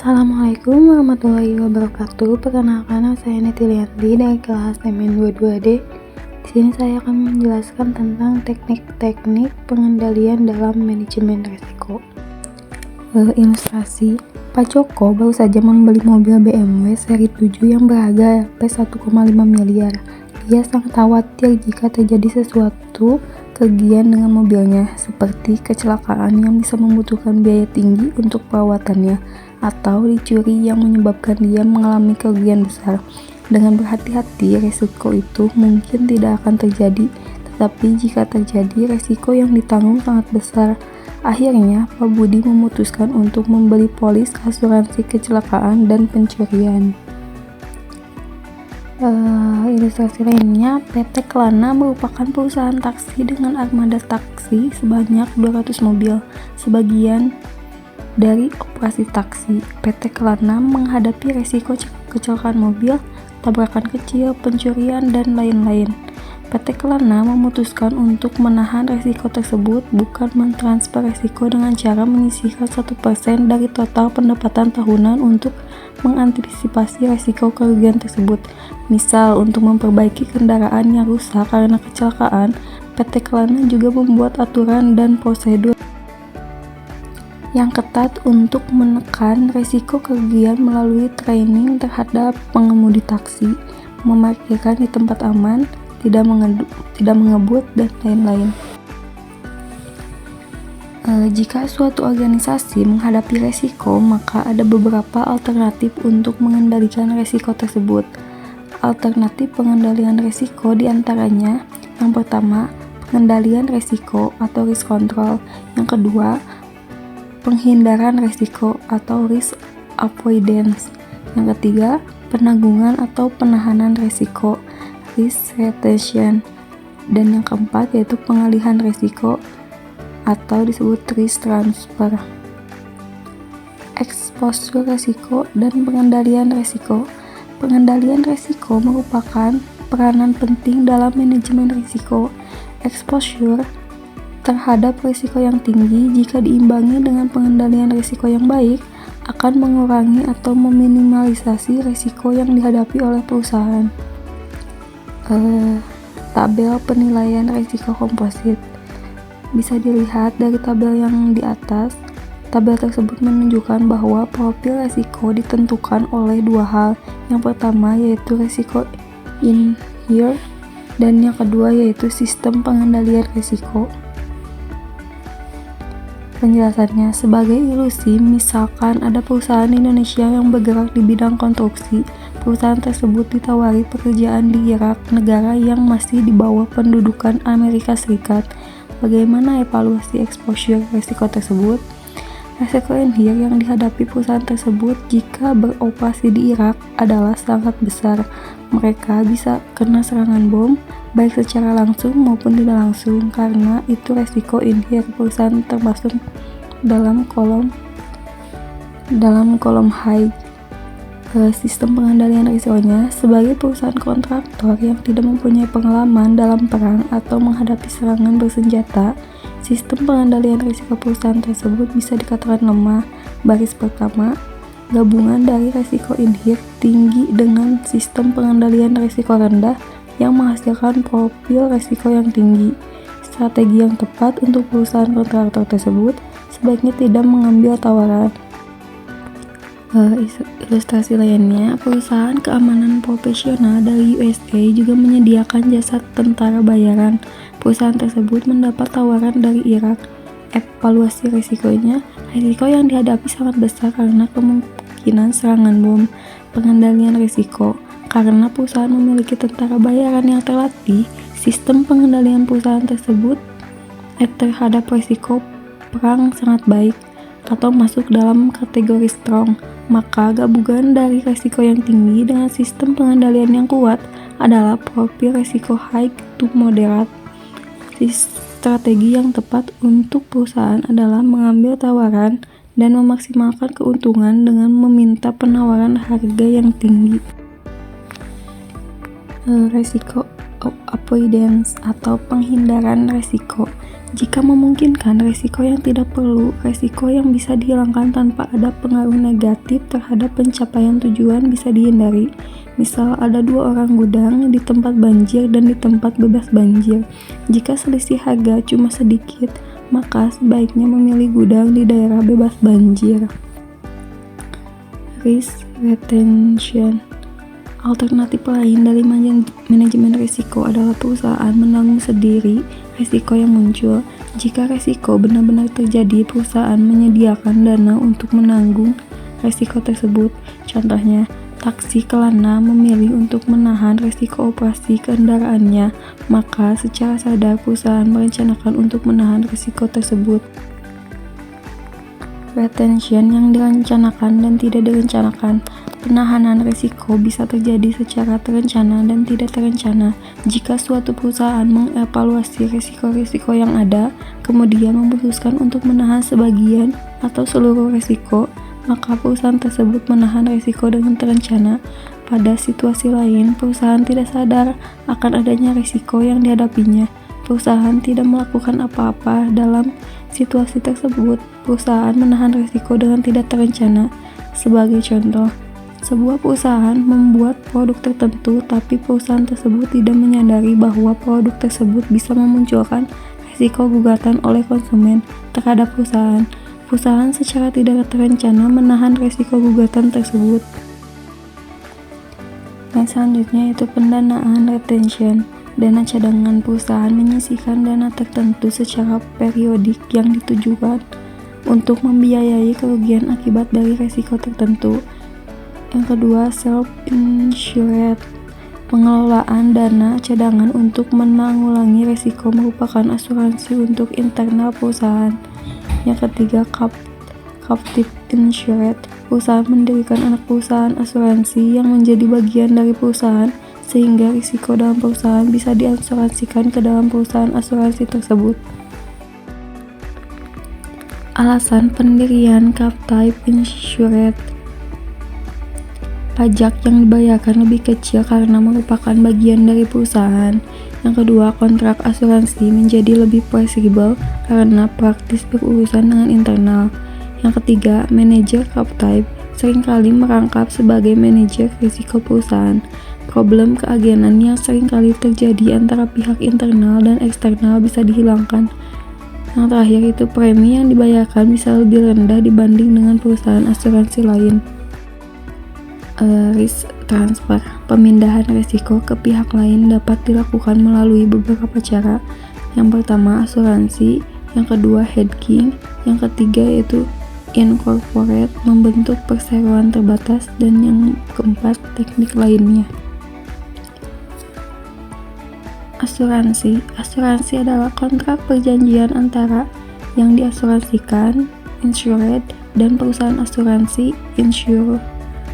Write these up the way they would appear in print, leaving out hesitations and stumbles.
Assalamualaikum warahmatullahi wabarakatuh. Perkenalkan, saya Netilianti dari kelas MN22D. Di sini saya akan menjelaskan tentang teknik-teknik pengendalian dalam manajemen risiko. Ilustrasi, Pak Joko baru saja membeli mobil BMW seri 7 yang berharga Rp 1,5 miliar. Dia sangat khawatir jika terjadi sesuatu kerugian dengan mobilnya, seperti kecelakaan yang bisa membutuhkan biaya tinggi untuk perawatannya, atau dicuri yang menyebabkan dia mengalami kerugian besar. Dengan berhati-hati, resiko itu mungkin tidak akan terjadi, tetapi jika terjadi, resiko yang ditanggung sangat besar. Akhirnya, Pak Budi memutuskan untuk membeli polis asuransi kecelakaan dan pencurian. Ilustrasi lainnya, PT Kelana merupakan perusahaan taksi dengan armada taksi sebanyak 200 mobil. Sebagian dari operasi taksi, PT Kelana menghadapi resiko kecelakaan mobil, tabrakan kecil, pencurian, dan lain-lain. PT Kelana memutuskan untuk menahan resiko tersebut, bukan mentransfer resiko dengan cara menyisihkan 1% dari total pendapatan tahunan untuk mengantisipasi resiko kerugian tersebut. Misal, untuk memperbaiki kendaraan yang rusak karena kecelakaan, PT Kelana juga membuat aturan dan prosedur yang ketat untuk menekan resiko kerugian melalui training terhadap pengemudi taksi, memarkirkan di tempat aman, tidak mengebut, dan lain-lain. Jika suatu organisasi menghadapi resiko, maka ada beberapa alternatif untuk mengendalikan resiko tersebut. Alternatif pengendalian resiko diantaranya, yang pertama, pengendalian resiko atau risk control. Yang kedua, penghindaran resiko atau risk avoidance. Yang ketiga, penanggungan atau penahanan resiko, risk retention. Dan yang keempat yaitu pengalihan resiko atau disebut risk transfer. Exposure resiko dan pengendalian resiko. Pengendalian risiko merupakan peranan penting dalam manajemen risiko. Exposure terhadap risiko yang tinggi, jika diimbangi dengan pengendalian risiko yang baik, akan mengurangi atau meminimalisasi risiko yang dihadapi oleh perusahaan. Tabel penilaian risiko komposit bisa dilihat dari tabel yang di atas. Tabel tersebut menunjukkan bahwa profil risiko ditentukan oleh dua hal. Yang pertama yaitu risiko in-year, dan yang kedua yaitu sistem pengendalian risiko. Penjelasannya, sebagai ilusi, misalkan ada perusahaan Indonesia yang bergerak di bidang konstruksi. Perusahaan tersebut ditawari pekerjaan di Irak, negara yang masih di bawah pendudukan Amerika Serikat. Bagaimana evaluasi exposure risiko tersebut? Resiko in-year yang dihadapi perusahaan tersebut jika beroperasi di Irak adalah sangat besar. Mereka bisa kena serangan bom, baik secara langsung maupun tidak langsung, karena itu resiko in-year perusahaan termasuk dalam kolom high. Sistem pengendalian risikonya, sebagai perusahaan kontraktor yang tidak mempunyai pengalaman dalam perang atau menghadapi serangan bersenjata, sistem pengendalian risiko perusahaan tersebut bisa dikatakan lemah. Baris pertama, gabungan dari risiko in-year tinggi dengan sistem pengendalian risiko rendah yang menghasilkan profil risiko yang tinggi. Strategi yang tepat untuk perusahaan kontraktor tersebut sebaiknya tidak mengambil tawaran. Ilustrasi lainnya, perusahaan keamanan profesional dari USA juga menyediakan jasa tentara bayaran. Perusahaan tersebut mendapat tawaran dari Irak. Evaluasi risikonya, risiko yang dihadapi sangat besar karena kemungkinan serangan bom. Pengendalian risiko, karena perusahaan memiliki tentara bayaran yang terlatih, sistem pengendalian perusahaan tersebut terhadap risiko perang sangat baik atau masuk dalam kategori strong. Maka gabungan dari risiko yang tinggi dengan sistem pengendalian yang kuat adalah profil risiko high to moderate. Strategi yang tepat untuk perusahaan adalah mengambil tawaran dan memaksimalkan keuntungan dengan meminta penawaran harga yang tinggi. Risiko avoidance atau penghindaran risiko. Jika memungkinkan, risiko yang tidak perlu, risiko yang bisa dihilangkan tanpa ada pengaruh negatif terhadap pencapaian tujuan bisa dihindari. Misal, ada 2 orang gudang di tempat banjir dan di tempat bebas banjir. Jika selisih harga cuma sedikit, maka sebaiknya memilih gudang di daerah bebas banjir. Risk retention. Alternatif lain dari manajemen risiko adalah perusahaan menanggung sendiri risiko yang muncul. Jika risiko benar-benar terjadi, perusahaan menyediakan dana untuk menanggung risiko tersebut. Contohnya, taksi Kelana memilih untuk menahan risiko operasi kendaraannya, maka secara sadar perusahaan merencanakan untuk menahan risiko tersebut. Retention yang direncanakan dan tidak direncanakan. Penahanan risiko bisa terjadi secara terencana dan tidak terencana. Jika suatu perusahaan mengevaluasi risiko-risiko yang ada, kemudian memutuskan untuk menahan sebagian atau seluruh risiko, maka perusahaan tersebut menahan risiko dengan terencana. Pada situasi lain, perusahaan tidak sadar akan adanya risiko yang dihadapinya. Perusahaan tidak melakukan apa-apa dalam situasi tersebut. Perusahaan menahan risiko dengan tidak terencana. Sebagai contoh, sebuah perusahaan membuat produk tertentu, tapi perusahaan tersebut tidak menyadari bahwa produk tersebut bisa memunculkan risiko gugatan oleh konsumen terhadap perusahaan. Perusahaan secara tidak terencana menahan risiko gugatan tersebut. Yang selanjutnya yaitu pendanaan retention. Dana cadangan. Perusahaan menyisihkan dana tertentu secara periodik yang ditujukan untuk membiayai kerugian akibat dari risiko tertentu. Yang kedua, self-insured. Pengelolaan dana cadangan untuk menanggulangi risiko merupakan asuransi untuk internal perusahaan. Yang ketiga, captive insured. Perusahaan mendirikan anak perusahaan asuransi yang menjadi bagian dari perusahaan, sehingga risiko dalam perusahaan bisa diasuransikan ke dalam perusahaan asuransi tersebut. Alasan pendirian captive insured. Pajak yang dibayarkan lebih kecil karena merupakan bagian dari perusahaan. Yang kedua, kontrak asuransi menjadi lebih fleksibel karena praktis berurusan dengan internal. Yang ketiga, manajer captive seringkali merangkap sebagai manajer risiko perusahaan. Problem keagenan yang seringkali terjadi antara pihak internal dan eksternal bisa dihilangkan. Yang terakhir itu premi yang dibayarkan bisa lebih rendah dibanding dengan perusahaan asuransi lain. Risk transfer. Pemindahan risiko ke pihak lain dapat dilakukan melalui beberapa cara. Yang pertama, asuransi. Yang kedua, hedging. Yang ketiga yaitu incorporate, membentuk perseroan terbatas. Dan yang keempat, teknik lainnya. Asuransi. Asuransi adalah kontrak perjanjian antara yang diasuransikan, insured, dan perusahaan asuransi, insure,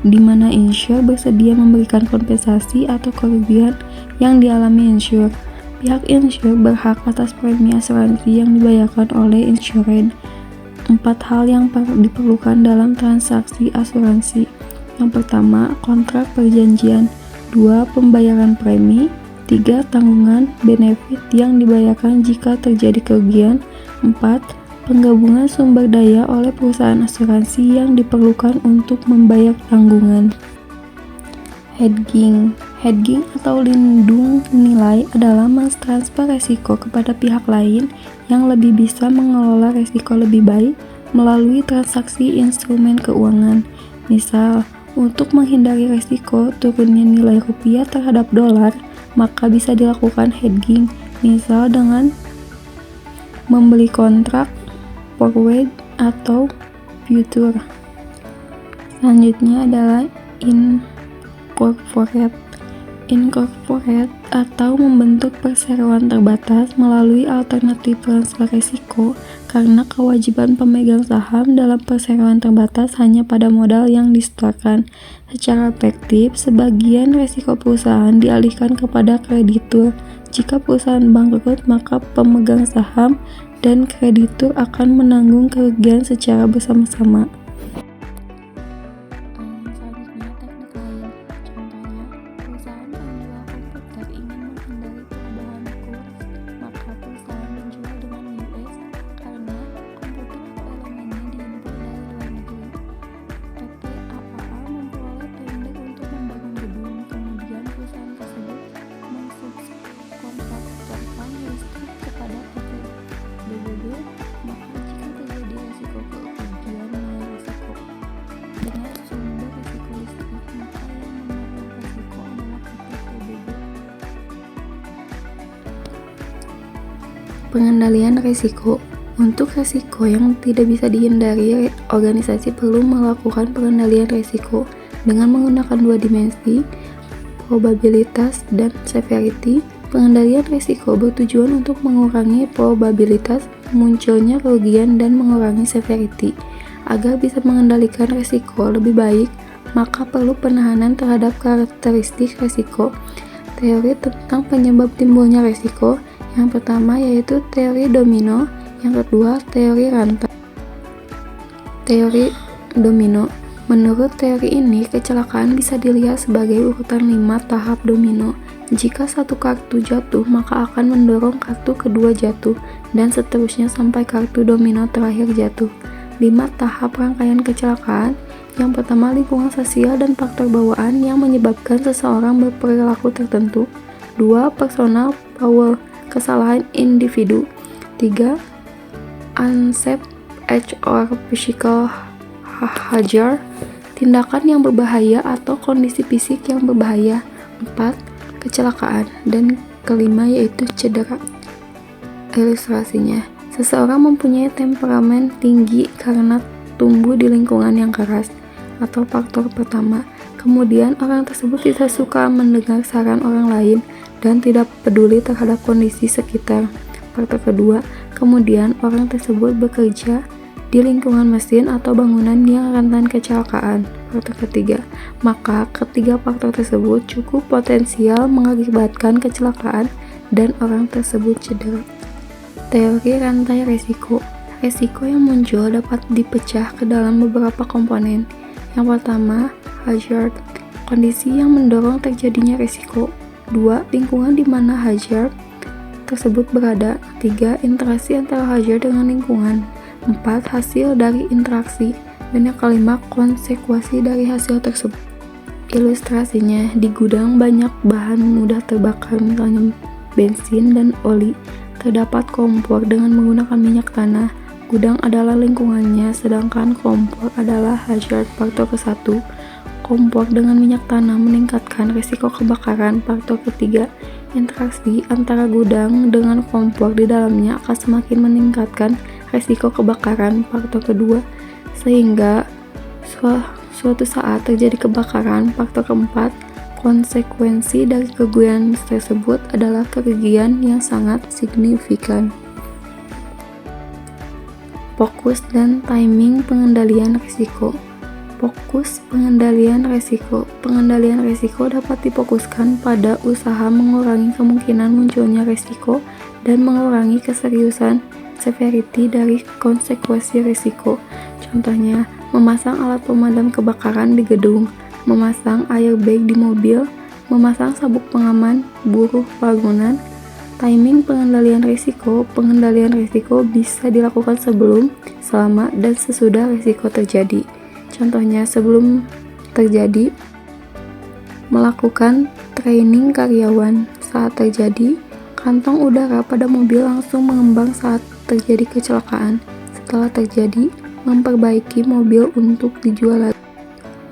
di mana insure bersedia memberikan kompensasi atau kerugian yang dialami insure. Pihak insure berhak atas premi asuransi yang dibayarkan oleh insured. 4 hal yang diperlukan dalam transaksi asuransi. Yang pertama, kontrak perjanjian. 2. Pembayaran premi. 3. Tanggungan benefit yang dibayarkan jika terjadi kerugian. 4. Penggabungan sumber daya oleh perusahaan asuransi yang diperlukan untuk membayar tanggungan. Hedging. Hedging atau lindung nilai adalah mentransfer risiko kepada pihak lain yang lebih bisa mengelola risiko lebih baik melalui transaksi instrumen keuangan. Misal, untuk menghindari risiko turunnya nilai rupiah terhadap dolar, maka bisa dilakukan hedging, misal dengan membeli kontrak forward atau future. Selanjutnya adalah incorporate atau membentuk perseroan terbatas melalui alternatif transfer risiko, karena kewajiban pemegang saham dalam perseroan terbatas hanya pada modal yang disetorkan. Secara efektif, sebagian risiko perusahaan dialihkan kepada kreditur. Jika perusahaan bangkrut, maka pemegang saham dan kreditur akan menanggung kerugian secara bersama-sama. Selanjutnya, teknik lain. Contohnya, perusahaan penjual komputer ingin menghindari perubahan kurs, maka perusahaan menjual dengan Pengendalian risiko. Untuk risiko yang tidak bisa dihindari, organisasi perlu melakukan pengendalian risiko dengan menggunakan dua dimensi, probabilitas dan severity. Pengendalian risiko bertujuan untuk mengurangi probabilitas munculnya kerugian dan mengurangi severity. Agar bisa mengendalikan risiko lebih baik, maka perlu penahanan terhadap karakteristik risiko. Teori tentang penyebab timbulnya risiko. Yang pertama yaitu teori domino, yang kedua teori rantai. Teori domino. Menurut teori ini, kecelakaan bisa dilihat sebagai urutan 5 tahap domino. Jika satu kartu jatuh, maka akan mendorong kartu kedua jatuh, dan seterusnya sampai kartu domino terakhir jatuh. 5 tahap rangkaian kecelakaan. Yang pertama, lingkungan sosial dan faktor bawaan yang menyebabkan seseorang berperilaku tertentu. 2. Personal power, kesalahan individu. 3. Unsafe act or physical hazard, tindakan yang berbahaya atau kondisi fisik yang berbahaya. 4. Kecelakaan. Dan kelima yaitu cedera. Ilustrasinya, seseorang mempunyai temperamen tinggi karena tumbuh di lingkungan yang keras, atau faktor pertama. Kemudian orang tersebut tidak suka mendengar saran orang lain dan tidak peduli terhadap kondisi sekitar. Faktor kedua, kemudian orang tersebut bekerja di lingkungan mesin atau bangunan yang rentan kecelakaan. Faktor ketiga, maka ketiga faktor tersebut cukup potensial mengakibatkan kecelakaan dan orang tersebut cedera. Teori rantai risiko. Risiko yang muncul dapat dipecah ke dalam beberapa komponen. Yang pertama, hazard, kondisi yang mendorong terjadinya risiko. 2. Lingkungan di mana hazard tersebut berada. 3. Interaksi antara hazard dengan lingkungan. 4. Hasil dari interaksi. Dan yang kelima, konsekuensi dari hasil tersebut. Ilustrasinya, di gudang banyak bahan mudah terbakar, misalnya bensin dan oli. Terdapat kompor dengan menggunakan minyak tanah. Gudang adalah lingkungannya, sedangkan kompor adalah hazard. Faktor ke-1. Kompor dengan minyak tanah meningkatkan risiko kebakaran. Faktor ketiga, interaksi antara gudang dengan kompor di dalamnya akan semakin meningkatkan risiko kebakaran. Faktor kedua, sehingga suatu saat terjadi kebakaran. Faktor keempat, konsekuensi dari kerugian tersebut adalah kerugian yang sangat signifikan. Fokus dan timing pengendalian risiko. Fokus pengendalian risiko. Pengendalian risiko dapat difokuskan pada usaha mengurangi kemungkinan munculnya risiko dan mengurangi keseriusan severity dari konsekuensi risiko. Contohnya, memasang alat pemadam kebakaran di gedung, memasang airbag di mobil, memasang sabuk pengaman buruh bangunan. Timing pengendalian risiko. Pengendalian risiko bisa dilakukan sebelum, selama, dan sesudah risiko terjadi. Contohnya, sebelum terjadi, melakukan training karyawan. Saat terjadi, kantong udara pada mobil langsung mengembang saat terjadi kecelakaan. Setelah terjadi, memperbaiki mobil untuk dijual lagi.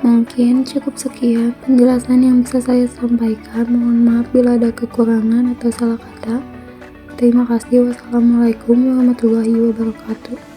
Mungkin cukup sekian penjelasan yang bisa saya sampaikan. Mohon maaf bila ada kekurangan atau salah kata. Terima kasih. Wassalamualaikum warahmatullahi wabarakatuh.